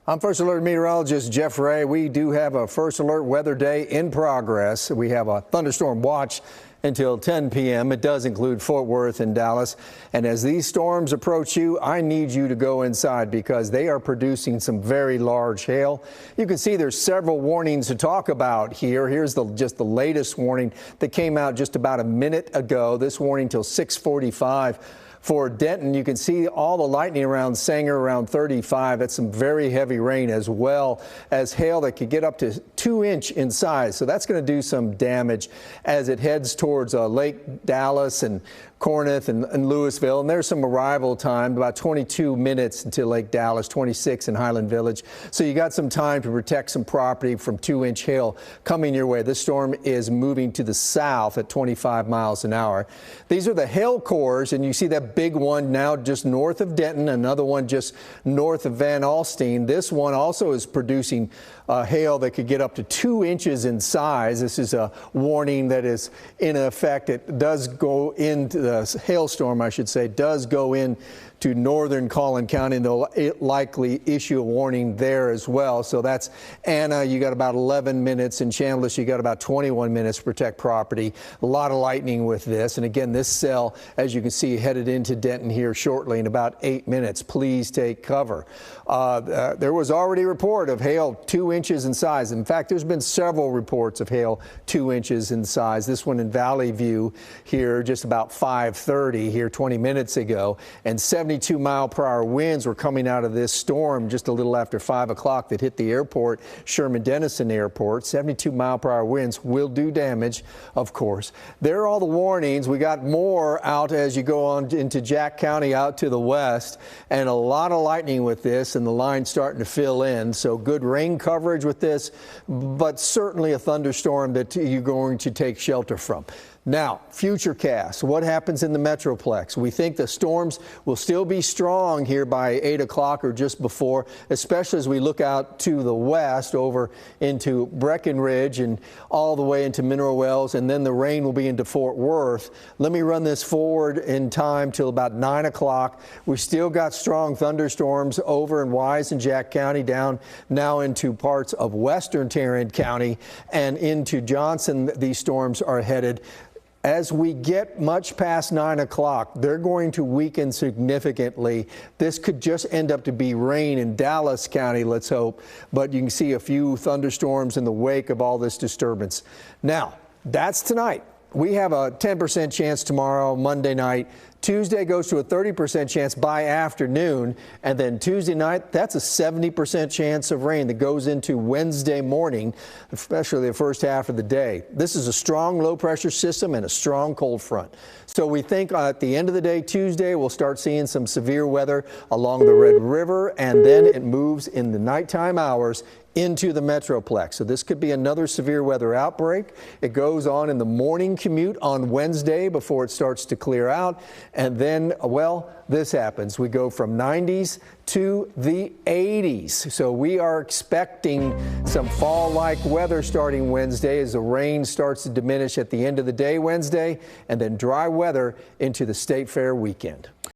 I'm First Alert meteorologist Jeff Ray. We do have a First Alert weather day in progress. We have a thunderstorm watch until 10 p.m. It does include Fort Worth and Dallas. And as these storms approach you, I need you to go inside because they are producing some very large hail. You can see there's several warnings to talk about here. Here's just the latest warning that came out just about a minute ago. This warning till 6:45. For Denton, you can see all the lightning around Sanger around 35. That's some very heavy rain as well as hail that could get up to 2-inch in size. So that's going to do some damage as it heads towards Lake Dallas and Corinth and Louisville. And there's some arrival time, about 22 minutes until Lake Dallas, 26 in Highland Village. So you got some time to protect some property from 2-inch hail coming your way. This storm is moving to the south at 25 miles an hour. These are the hail cores, and you see that big one now just north of Denton, another one just north of Van Alstyne. This one also is producing hail that could get up to 2 inches in size. This is a warning that is in effect. It does go into the hailstorm, I should say, does go in to northern Collin County, and they'll likely issue a warning there as well. So that's Anna. You got about 11 minutes. In Chambliss, you got about 21 minutes to protect property. A lot of lightning with this. And again, this cell, as you can see, headed into Denton here shortly in about 8 minutes. Please take cover. There was already a report of hail 2 inches in size. In fact, there's been several reports of hail 2 inches in size. This one in Valley View here just about 5:30 here 20 minutes ago, and 72-mile-per-hour winds were coming out of this storm just a little after 5 o'clock that hit the airport, Sherman-Denison Airport. 72-mile-per-hour winds will do damage, of course. There are all the warnings. We got more out as you go on into Jack County out to the west, and a lot of lightning with this, and the line's starting to fill in. So good rain coverage with this, but certainly a thunderstorm that you're going to take shelter from. Now, futurecast, what happens in the Metroplex? We think the storms will still be strong here by 8 o'clock or just before, especially as we look out to the west over into Breckenridge and all the way into Mineral Wells, and then the rain will be into Fort Worth. Let me run this forward in time till about 9 o'clock. We still got strong thunderstorms over in Wise and Jack County, down now into parts of western Tarrant County and into Johnson. These storms are headed. As we get much past 9 o'clock, they're going to weaken significantly. This could just end up to be rain in Dallas County, let's hope. But you can see a few thunderstorms in the wake of all this disturbance. Now, that's tonight. We have a 10% chance tomorrow, Monday night. Tuesday goes to a 30% chance by afternoon, and then Tuesday night, that's a 70% chance of rain that goes into Wednesday morning, especially the first half of the day. This is a strong low-pressure system and a strong cold front. So we think at the end of the day, Tuesday, we'll start seeing some severe weather along the Red River, and then it moves in the nighttime hours into the Metroplex. So this could be another severe weather outbreak. It goes on in the morning commute on Wednesday before it starts to clear out. And then, well, this happens. We go from 90s to the 80s. So we are expecting some fall-like weather starting Wednesday as the rain starts to diminish at the end of the day Wednesday, and then dry weather into the State Fair weekend.